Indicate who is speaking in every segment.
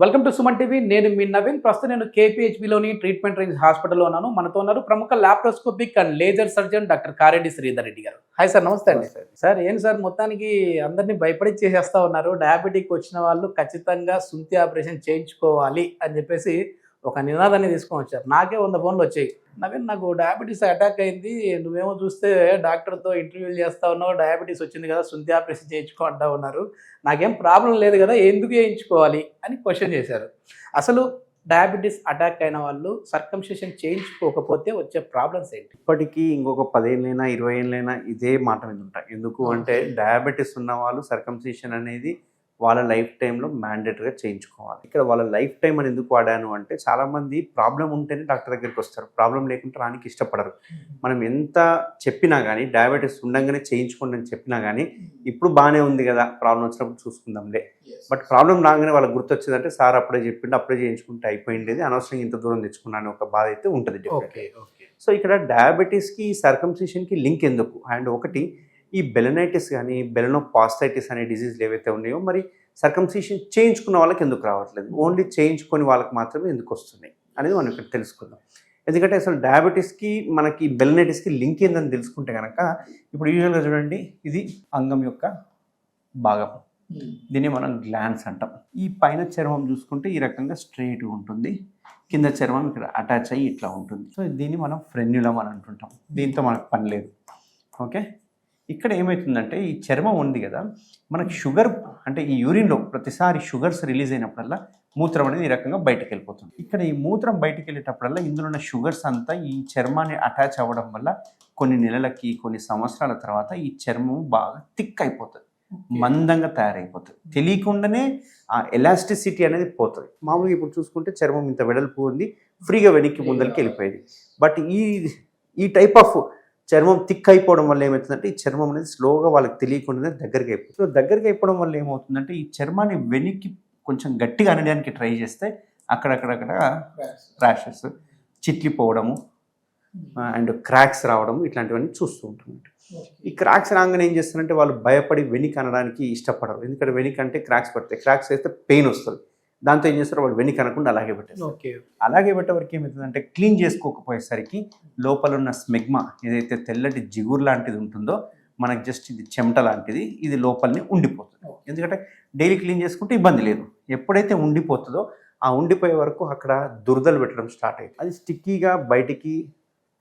Speaker 1: Welcome to Suman TV. నేను మీ నవీన్. ప్రస్తుతం నేను కేపీహెచ్బిలోని ట్రీట్మెంట్ రేంజ్ హాస్పిటల్లో ఉన్నాను. మనతో ఉన్నారు ప్రముఖ laparoscopic and laser surgeon doctor Kareddy Sridhar Reddy గారు. హాయ్ సార్, నమస్తే అండి. సార్ ఏం సార్, మొత్తానికి అందరినీ భయపడిచ్చేసేస్తా ఉన్నారు. డయాబెటిక్ వచ్చిన వాళ్ళు ఖచ్చితంగా సుంతి ఆపరేషన్ చేయించుకోవాలి అని చెప్పేసి ఒక నినాదాన్ని తీసుకొని వచ్చారు. నాకే 100 ఫోన్లు వచ్చాయి. నవీన్, నాకు డయాబెటీస్ అటాక్ అయింది, నువ్వేమో చూస్తే డాక్టర్తో ఇంటర్వ్యూలు చేస్తా ఉన్నావు, డయాబెటీస్ వచ్చింది కదా, సుంతి ఆపరేషన్ చేయించుకో అంటా ఉన్నారు, నాకేం ప్రాబ్లం లేదు కదా, ఎందుకు చేయించుకోవాలి అని క్వశ్చన్ చేశారు. అసలు డయాబెటీస్ అటాక్ అయిన వాళ్ళు సర్కంసిషన్ చేయించుకోకపోతే వచ్చే ప్రాబ్లమ్స్ ఏంటి?
Speaker 2: ఇప్పటికీ ఇంకొక 10 ఏళ్ళైనా 20 ఏళ్ళైనా ఇదే మాట మీద ఉంటాయి. ఎందుకు అంటే డయాబెటీస్ ఉన్న వాళ్ళు సర్కంసిషన్ అనేది వాళ్ళ లైఫ్ టైంలో మ్యాండేటరీగా చేయించుకోవాలి. ఇక్కడ వాళ్ళ లైఫ్ టైం అని ఎందుకు వాడాను అంటే, చాలామంది ప్రాబ్లం ఉంటేనే డాక్టర్ దగ్గరికి వస్తారు, ప్రాబ్లం లేకుంటే రానికి ఇష్టపడరు. మనం ఎంత చెప్పినా కానీ, డయాబెటీస్ ఉండగానే చేయించుకోండి అని చెప్పినా కానీ, ఇప్పుడు బాగానే ఉంది కదా, ప్రాబ్లం వచ్చినప్పుడు చూసుకుందాంలే, బట్ ప్రాబ్లం రాగానే వాళ్ళకి గుర్తొచ్చిందంటే సార్ అప్పుడే చెప్పిండు, అప్పుడే చేయించుకుంటే అయిపోయింది, అనవసరంగా ఇంత దూరం తెచ్చుకున్నాను ఒక బాధ అయితే ఉంటుంది. సో ఇక్కడ డయాబెటీస్కి సర్కంసిషన్కి లింక్ ఎందుకు? అండ్ ఒకటి, ఈ బెలనైటిస్ కానీ బెలనోపాస్టైటిస్ అనే డిజీజ్లు ఏవైతే ఉన్నాయో, మరి సర్కంసిషన్ చేయించుకున్న వాళ్ళకి ఎందుకు రావట్లేదు, ఓన్లీ చేయించుకొని వాళ్ళకి మాత్రమే ఎందుకు వస్తున్నాయి అనేది మనం ఇక్కడ తెలుసుకుందాం. ఎందుకంటే అసలు డయాబెటీస్కి మనకి బెలనైటిస్కి లింక్ ఏందని తెలుసుకుంటే కనుక, ఇప్పుడు యూజువల్గా చూడండి, ఇది అంగం యొక్క భాగం, దీన్ని మనం గ్లాన్స్ అంటాం. ఈ పైన చర్మం చూసుకుంటే ఈ రకంగా స్ట్రెయిట్గా ఉంటుంది, కింద చర్మం ఇక్కడ అటాచ్ అయ్యి ఇట్లా ఉంటుంది. సో దీన్ని మనం ఫ్రెన్యులం అని అంటుంటాం. దీంతో మనకు పని లేదు. ఓకే, ఇక్కడ ఏమవుతుందంటే ఈ చర్మం ఉంది కదా, మనకి షుగర్ అంటే ఈ యూరిన్లో ప్రతిసారి షుగర్స్ రిలీజ్ అయినప్పుడల్లా మూత్రం అనేది ఈ రకంగా బయటకు వెళ్ళిపోతుంది. ఇక్కడ ఈ మూత్రం బయటకు వెళ్ళేటప్పుడల్లా ఇందులో ఉన్న షుగర్స్ అంతా ఈ చర్మాన్ని అటాచ్ అవ్వడం వల్ల కొన్ని నెలలకి కొన్ని సంవత్సరాల తర్వాత ఈ చర్మం బాగా థిక్ అయిపోతుంది, మందంగా తయారైపోతుంది. తెలియకుండానే ఆ ఎలాస్టిసిటీ అనేది పోతుంది. మామూలుగా ఇప్పుడు చూసుకుంటే చర్మం ఇంత వెడల్పు ఉంది, ఫ్రీగా వెనక్కి ముందరికి వెళ్ళిపోయేది. బట్ ఈ టైప్ ఆఫ్ చర్మం థిక్ అయిపోవడం వల్ల ఏమవుతుందంటే, ఈ చర్మం అనేది స్లోగా వాళ్ళకి తెలియకుండానే దగ్గరికి అయిపోతుంది. సో దగ్గరికి అయిపోవడం వల్ల ఏమవుతుందంటే, ఈ చర్మాన్ని వెనక్కి కొంచెం గట్టిగా అనడానికి ట్రై చేస్తే అక్కడక్కడక్కడ ర్యాషెస్, చిట్లిపోవడము అండ్ క్రాక్స్ రావడము ఇట్లాంటివన్నీ చూస్తూ ఉంటున్నాం. ఈ క్రాక్స్ రాగానే ఏం చేస్తారంటే, వాళ్ళు భయపడి వెనక్కి అనడానికి ఇష్టపడరు. ఎందుకంటే వెనక్కి అంటే క్రాక్స్ పడతాయి, క్రాక్స్ అయితే పెయిన్ వస్తుంది. దాంతో ఏం చేస్తారు, వాళ్ళు వెనక్కి అనకుండా అలాగే పెట్టారు. అలాగే పెట్టేవరకు ఏమవుతుందంటే, క్లీన్ చేసుకోకపోయేసరికి లోపల ఉన్న స్మెగ్మా ఏదైతే తెల్లటి జిగురు లాంటిది ఉంటుందో, మనకు జస్ట్ ఇది చెమట లాంటిది, ఇది లోపలనే ఉండిపోతుంది. ఎందుకంటే డైలీ క్లీన్ చేసుకుంటే ఇబ్బంది లేదు. ఎప్పుడైతే ఉండిపోతుందో ఆ ఉండిపోయే వరకు అక్కడ దురదలు పెట్టడం స్టార్ట్ అవుతుంది. అది స్టిక్కీగా బయటికి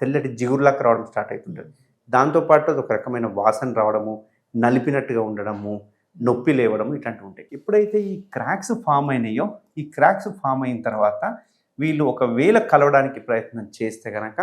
Speaker 2: తెల్లటి జిగురులాగా రావడం స్టార్ట్ అవుతుంటుంది. దాంతోపాటు అది ఒక రకమైన వాసన రావడము, నలిపినట్టుగా ఉండడము, నొప్పి లేవడం ఇట్లాంటివి ఉంటాయి. ఎప్పుడైతే ఈ క్రాక్స్ ఫామ్ అయినాయో, ఈ క్రాక్స్ ఫామ్ అయిన తర్వాత వీళ్ళు ఒకవేళ కలవడానికి ప్రయత్నం చేస్తే కనుక,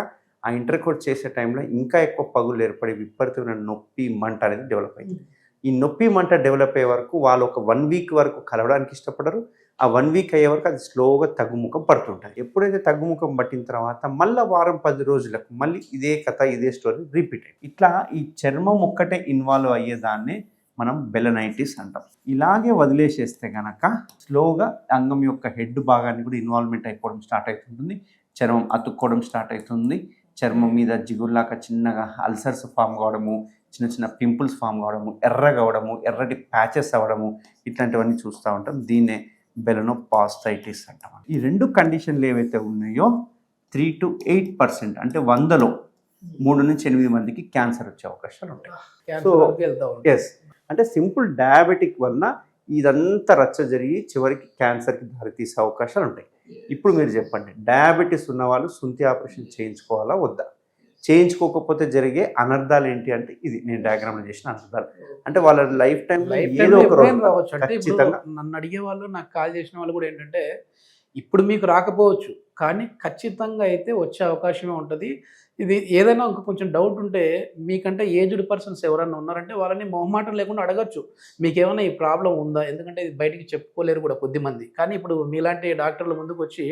Speaker 2: ఆ ఇంటర్కోట్ చేసే టైంలో ఇంకా ఎక్కువ పగులు ఏర్పడి విపరీతమైన నొప్పి మంట అనేది డెవలప్ అయింది. ఈ నొప్పి మంట డెవలప్ అయ్యే వరకు వాళ్ళు ఒక 1 వీక్ వరకు కలవడానికి ఇష్టపడరు. ఆ 1 వీక్ అయ్యే వరకు అది స్లోగా తగ్గుముఖం పడుతుంటుంది. ఎప్పుడైతే తగ్గుముఖం పట్టిన తర్వాత మళ్ళీ వారం 10 రోజులకు మళ్ళీ ఇదే కథ, ఇదే స్టోరీ రిపీట్ అయ్యింది. ఇట్లా ఈ చర్మం ఒక్కటే ఇన్వాల్వ్ అయ్యేదాన్ని మనం బెలనైటిస్ అంటాం. ఇలాగే వదిలేసేస్తే కనుక స్లోగా అంగం యొక్క హెడ్ భాగాన్ని కూడా ఇన్వాల్వ్మెంట్ అయిపోవడం స్టార్ట్ అవుతుంటుంది, చర్మం అతుక్కోవడం స్టార్ట్ అవుతుంది, చర్మం మీద జిగురులాగా చిన్నగా అల్సర్స్ ఫామ్ కావడము, చిన్న చిన్న పింపుల్స్ ఫామ్ కావడము, ఎర్రగా అవడము, ఎర్రటి ప్యాచెస్ అవ్వడము, ఇట్లాంటివన్నీ చూస్తూ ఉంటాం. దీన్నే బెలనోపాస్టైటిస్ అంటాం. ఈ 2 కండిషన్లు ఏవైతే ఉన్నాయో 3 to 8% అంటే 100లో 3 నుంచి 8 మందికి క్యాన్సర్ వచ్చే అవకాశాలు ఉంటాయి. సో ఎస్, అంటే సింపుల్ డయాబెటిక్ వలన ఇదంతా రచ్చ జరిగి చివరికి క్యాన్సర్కి దారితీసే అవకాశాలు ఉంటాయి. ఇప్పుడు మీరు చెప్పండి, డయాబెటీస్ ఉన్న వాళ్ళు సుంతి ఆపరేషన్ చేయించుకోవాలా వద్దా? చేయించుకోకపోతే జరిగే అనర్థాలు ఏంటి అంటే, ఇది నేను డయాగ్రామ్లో చేసిన అనర్థాలు. అంటే వాళ్ళ లైఫ్ టైంలో ఏదో ఒక
Speaker 1: రావచ్చు. అంటే నన్ను అడిగే వాళ్ళు, నాకు కాల్ చేసిన వాళ్ళు కూడా ఏంటంటే, ఇప్పుడు మీకు రాకపోవచ్చు కానీ ఖచ్చితంగా అయితే వచ్చే అవకాశమే ఉంటుంది. ఇది ఏదైనా కొంచెం డౌట్ ఉంటే, మీకంటే ఏజ్డ్ పర్సన్స్ ఎవరైనా ఉన్నారంటే వాళ్ళని మొహమాటం లేకుండా అడగచ్చు, మీకేమైనా ఈ ప్రాబ్లం ఉందా? ఎందుకంటే ఇది బయటికి చెప్పుకోలేరు కూడా కొద్దిమంది. కానీ ఇప్పుడు మీలాంటి డాక్టర్లు ముందుకు వచ్చి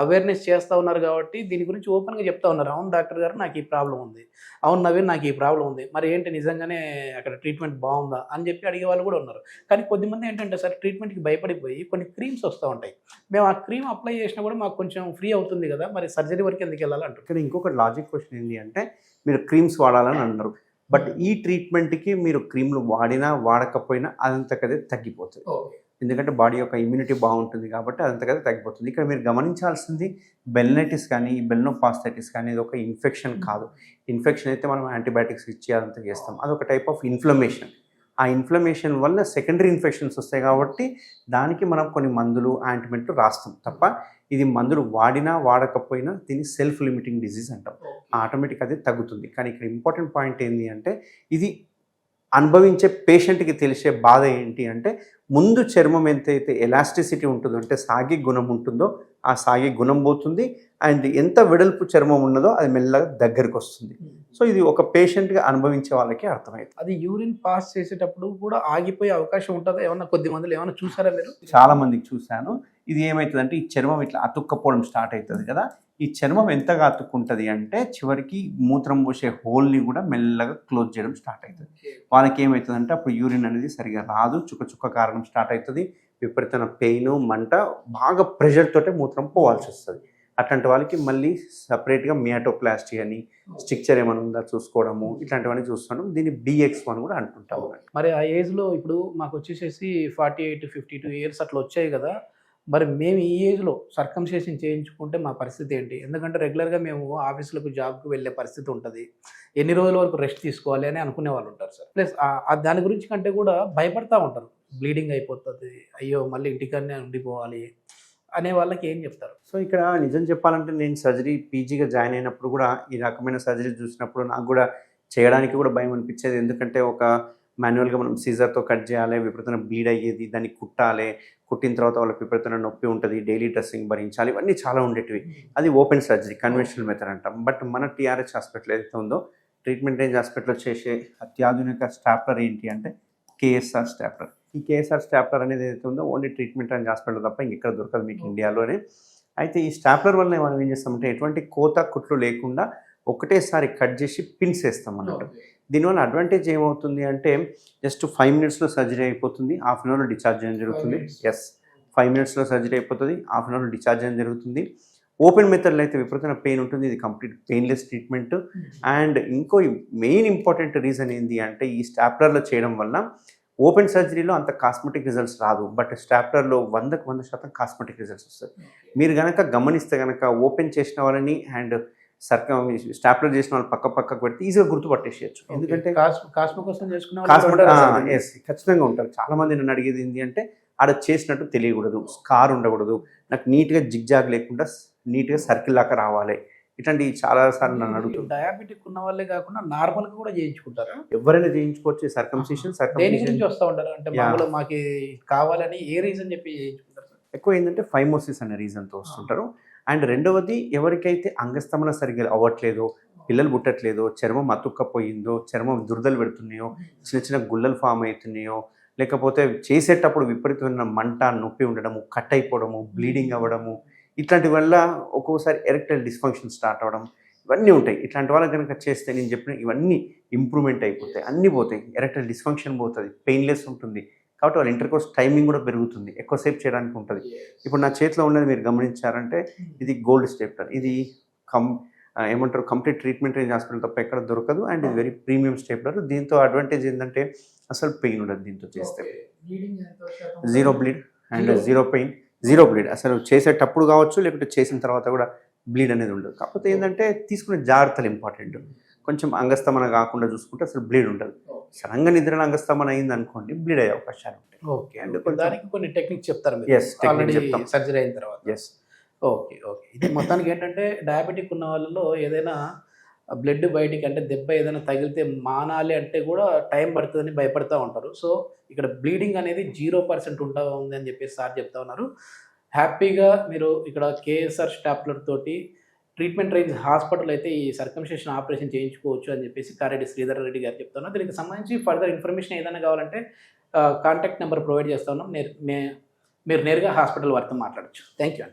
Speaker 1: అవేర్నెస్ చేస్తూ ఉన్నారు కాబట్టి దీని గురించి ఓపెన్గా చెప్తా ఉన్నారు. అవును డాక్టర్ గారు, నాకు ఈ ప్రాబ్లం ఉంది, అవును నవీన్, నాకు ఈ ప్రాబ్లం ఉంది, మరి ఏంటి నిజంగానే అక్కడ ట్రీట్మెంట్ బాగుందా అని చెప్పి అడిగే వాళ్ళు కూడా ఉన్నారు. కానీ కొద్దిమంది ఏంటంటే, సార్ ట్రీట్మెంట్కి భయపడిపోయి కొన్ని క్రీమ్స్ వస్తూ ఉంటాయి, మేము ఆ క్రీమ్ అప్లై చేసినా కూడా మాకు కొంచెం ఫ్రీ అవుతుంది కదా, మరి సర్జరీ వరకు ఎందుకు వెళ్ళాలంటారు.
Speaker 2: ఇక్కడ ఇంకొక లాజిక్ క్వశ్చన్ ఏంటి అంటే, మీరు క్రీమ్స్ వాడాలని అన్నారు, బట్ ఈ ట్రీట్మెంట్కి మీరు క్రీమ్లు వాడినా వాడకపోయినా అదంతకదే తగ్గిపోతుంది. ఎందుకంటే బాడీ యొక్క ఇమ్యూనిటీ బాగుంటుంది కాబట్టి అదంతగా తగ్గిపోతుంది. ఇక్కడ మీరు గమనించాల్సింది బెల్నైటిస్ కానీ ఈ బెల్నోఫాస్టైటిస్ కానీ ఇది ఒక ఇన్ఫెక్షన్ కాదు. ఇన్ఫెక్షన్ అయితే మనం యాంటీబయాటిక్స్ ఇచ్చి అదంతా చేస్తాం. అదొక టైప్ ఆఫ్ ఇన్ఫ్లమేషన్. ఆ ఇన్ఫ్లమేషన్ వల్ల సెకండరీ ఇన్ఫెక్షన్స్ వస్తాయి కాబట్టి దానికి మనం కొన్ని మందులు యాంటిమెంట్లు రాస్తాం తప్ప ఇది మందులు వాడినా వాడకపోయినా దీన్ని సెల్ఫ్ లిమిటింగ్ డిజీజ్ అంటాం. ఆటోమేటిక్ అది తగ్గుతుంది. కానీ ఇక్కడ ఇంపార్టెంట్ పాయింట్ ఏంటి అంటే ఇది అనుభవించే పేషెంట్కి తెలిసే బాధ ఏంటి అంటే ముందు చర్మం ఎంతైతే ఎలాస్టిసిటీ ఉంటుందో అంటే సాగే గుణం ఉంటుందో ఆ సాగే గుణం పోతుంది అండ్ ఎంత వెడల్పు చర్మం ఉన్నదో అది మెల్లగా దగ్గరికి వస్తుంది. సో ఇది ఒక పేషెంట్గా అనుభవించే వాళ్ళకి అర్థమవుతుంది.
Speaker 1: అది యూరిన్ పాస్ చేసేటప్పుడు కూడా ఆగిపోయే అవకాశం ఉంటుందా? ఏమన్నా కొద్ది మందిలో ఏమన్నా చూసారా మీరు?
Speaker 2: చాలా మందికి చూశాను. ఇది ఏమవుతుందంటే ఈ చర్మం ఇట్లా అతుక్కపోవడం స్టార్ట్ అవుతుంది కదా. ఈ చర్మం ఎంతగా అతుక్కుంటుంది అంటే చివరికి మూత్రం పోసే హోల్ని కూడా మెల్లగా క్లోజ్ చేయడం స్టార్ట్ అవుతుంది. వాళ్ళకి ఏమవుతుందంటే అప్పుడు యూరిన్ అనేది సరిగా రాదు, చుక్క కారణం స్టార్ట్ అవుతుంది, విపరీతమైన పెయిన్, మంట, బాగా ప్రెషర్ తోటే మూత్రం పోవాల్సి వస్తుంది. అట్లాంటి వాళ్ళకి మళ్ళీ సపరేట్గా మియాటోప్లాస్టీ అని స్ట్రక్చర్ ఏమైనా ఉందా చూసుకోవడము ఇట్లాంటివన్నీ చూస్తున్నాం. దీన్ని BX1 కూడా అంటుంటాము.
Speaker 1: మరి ఆ ఏజ్లో ఇప్పుడు మాకు వచ్చేసేసి 48-52 ఇయర్స్ అట్లా వచ్చాయి కదా, మరి మేము ఈ ఏజ్లో సర్కంసేషన్ చేయించుకుంటే మా పరిస్థితి ఏంటి? ఎందుకంటే రెగ్యులర్గా మేము ఆఫీసులకు జాబ్కి వెళ్ళే పరిస్థితి ఉంటుంది, ఎన్ని రోజుల వరకు రెస్ట్ తీసుకోవాలి అని అనుకునే వాళ్ళు ఉంటారు సార్. ప్లస్ దాని గురించి కంటే కూడా భయపడతా ఉంటారు, బ్లీడింగ్ అయిపోతుంది, అయ్యో మళ్ళీ ఇంటికన్నా ఉండిపోవాలి అనే వాళ్ళకి ఏం చెప్తారు?
Speaker 2: సో ఇక్కడ నిజం చెప్పాలంటే నేను సర్జరీ పీజీగా జాయిన్ అయినప్పుడు కూడా ఈ రకమైన సర్జరీ చూసినప్పుడు నాకు కూడా చేయడానికి కూడా భయం అనిపించేది. ఎందుకంటే ఒక మాన్యువల్గా మనం సీజర్తో కట్ చేయాలి, విపరీతమైన బ్లీడ్ అయ్యేది, దాన్ని కుట్టాలి, కుట్టిన తర్వాత వాళ్ళకి విపరీతమైన నొప్పి ఉంటుంది, డైలీ డ్రెస్సింగ్ భరించాలి, ఇవన్నీ చాలా ఉండేటివి. అది ఓపెన్ సర్జరీ కన్వెన్షనల్ మెథడ్ అంటాం. బట్ మన TRH హాస్పిటల్ ఏదైతే ఉందో ట్రీట్మెంట్ రేంజ్ హాస్పిటల్లో చేసే అత్యాధునిక స్టాప్లర్ ఏంటి అంటే KSR స్టాప్లర్. ఈ KSR స్టాప్లర్ అనేది ఏదైతే ఉందో ఓన్లీ ట్రీట్మెంట్ రేంజ్ హాస్పిటల్ తప్ప ఇంకెక్కడ దొరకదు మీకు ఇండియాలోనే. అయితే ఈ స్టాప్లర్ వల్ల మనం ఏం చేస్తామంటే ఎటువంటి కోత కుట్లు లేకుండా ఒకటేసారి కట్ చేసి పిన్స్ వేస్తాం అన్నట్టు. దీనివల్ల అడ్వాంటేజ్ ఏమవుతుంది అంటే జస్ట్ 5 మినిట్స్లో సర్జరీ అయిపోతుంది, హాఫ్ అన్ అవర్లో డిశ్చార్జ్ చేయడం జరుగుతుంది. 5 మినిట్స్లో సర్జరీ అయిపోతుంది, హాఫ్ అన్ అవర్లో డిశ్చార్జ్ చేయడం జరుగుతుంది. ఓపెన్ మెథడ్లో అయితే విపరీతమైన పెయిన్ ఉంటుంది, ఇది కంప్లీట్ పెయిన్లెస్ ట్రీట్మెంట్. అండ్ ఇంకో మెయిన్ ఇంపార్టెంట్ రీజన్ ఏంటి అంటే ఈ స్టాప్లర్లో చేయడం వల్ల ఓపెన్ సర్జరీలో అంత కాస్మెటిక్ రిజల్ట్స్ రాదు, బట్ స్టాప్లర్లో 100% కాస్మెటిక్ రిజల్ట్స్ వస్తాయి. మీరు కనుక గమనిస్తే కనుక ఓపెన్ చేసిన వాళ్ళని అండ్ స్టాప్లర్ చేసిన వాళ్ళు పక్కకు పెడితే ఈజీగా గుర్తుపట్టేసేయచ్చు. ఎందుకంటే
Speaker 1: కాస్మో కోసం చేసుకునే
Speaker 2: ఖచ్చితంగా ఉంటారు. చాలా మంది నన్ను అడిగేది ఏంటి అంటే ఆడ చేసినట్టు తెలియకూడదు, స్కార్ ఉండకూడదు, నాకు నీట్గా జిగ్జాగ్ లేకుండా నీట్గా సర్కిల్ లాగా రావాలి, ఇట్లాంటివి చాలాసార్లు నన్ను అడుగుతారు.
Speaker 1: డయాబెటిక్ ఉన్న వాళ్ళే కాకుండా నార్మల్గా కూడా చేయించుకుంటారా?
Speaker 2: ఎవరైనా చేయించుకోవచ్చు సర్కంసిషన్.
Speaker 1: దేని గురించి వస్తూ ఉంటారు అంటే మామూలుగా మాకు కావాలని ఏ రీజన్ చెప్పి చేయించుకుంటారు?
Speaker 2: ఎక్కువ ఏంటంటే ఫైమోసిస్ అనే రీజన్తో వస్తుంటారు. అండ్ రెండవది ఎవరికైతే అంగస్తమన సరిగ్గా అవ్వట్లేదో, పిల్లలు పుట్టట్లేదో, చర్మం అతుక్కపోయిందో, చర్మం దురదలు పెడుతున్నాయో, చిన్న గుల్లలు ఫామ్ అవుతున్నాయో, లేకపోతే చేసేటప్పుడు విపరీతమైన మంట, నొప్పి ఉండడము, కట్ అయిపోవడము, బ్లీడింగ్ అవ్వడము, ఇట్లాంటి వల్ల ఒక్కొక్కసారి ఎరెక్టైల్ డిస్ఫంక్షన్ స్టార్ట్ అవ్వడం, ఇవన్నీ ఉంటాయి. ఇట్లాంటి వాళ్ళకి కనుక చేస్తే నేను చెప్పిన ఇవన్నీ ఇంప్రూవ్మెంట్ అయిపోతాయి, అన్నీ పోతాయి. ఎరెక్టైల్ డిస్ఫంక్షన్ పోతుంది, పెయిన్లెస్ ఉంటుంది, కాబట్టి వాళ్ళ ఇంటర్కోర్స్ టైమింగ్ కూడా పెరుగుతుంది, ఎక్కువసేపు చేయడానికి ఉంటుంది. ఇప్పుడు నా చేతిలో ఉన్నది మీరు గమనించారంటే ఇది గోల్డ్ స్టేప్లర్. ఇది ఏమంటారు కంప్లీట్ ట్రీట్మెంట్ రేంజ్ హాస్పిటల్ తప్ప ఎక్కడ దొరకదు. అండ్ ఇది వెరీ ప్రీమియం స్టేప్లర్. దీంతో అడ్వాంటేజ్ ఏంటంటే అసలు పెయిన్ ఉండదు దీంతో చేస్తే. 0 బ్లీడ్ అండ్ 0 పెయిన్, 0 బ్లీడ్. అసలు చేసేటప్పుడు కావచ్చు లేకపోతే చేసిన తర్వాత కూడా బ్లీడ్ అనేది ఉండదు. కాకపోతే ఏంటంటే తీసుకునే జాగ్రత్తలు ఇంపార్టెంట్. కొంచెం అంగస్తమన కాకుండా చూసుకుంటే అసలు బ్లీడ్ ఉండదు. సడన్గా నిద్రలో అంగస్తమన అయింది అనుకోండి, బ్లీడ్ అయ్యే అవకాశాలు ఉంటాయి.
Speaker 1: ఓకే, అంటే దానికి కొన్ని టెక్నిక్స్ చెప్తారు
Speaker 2: చెప్తాం
Speaker 1: సర్జరీ అయిన తర్వాత. ఓకే. ఇది మొత్తానికి ఏంటంటే డయాబెటిక్ ఉన్న వాళ్ళలో ఏదైనా బ్లడ్ బయటికి అంటే దెబ్బ ఏదైనా తగిలితే మానాలి అంటే కూడా టైం పడుతుందని భయపడుతూ ఉంటారు. సో ఇక్కడ బ్లీడింగ్ అనేది 0% ఉంది అని చెప్పేసి సార్ చెప్తా ఉన్నారు. హ్యాపీగా మీరు ఇక్కడ KSR స్టాప్లర్ తోటి ట్రీట్మెంట్ రేంజ్ హాస్పిటల్ అయితే ఈ సర్కంసేషన్ ఆపరేషన్ చేయించుకోవచ్చు అని చెప్పేసి కారెడ్డి శ్రీధర్ రెడ్డి గారు చెప్తున్నారు. దీనికి సంబంధించి ఫర్దర్ ఇన్ఫర్మేషన్ ఏదైనా కావాలంటే కాంటాక్ట్ నెంబర్ ప్రొవైడ్ చేస్తా ఉన్నాం. మీరు నేరుగా హాస్పిటల్ వారితో మాట్లాడచ్చు. Thank you.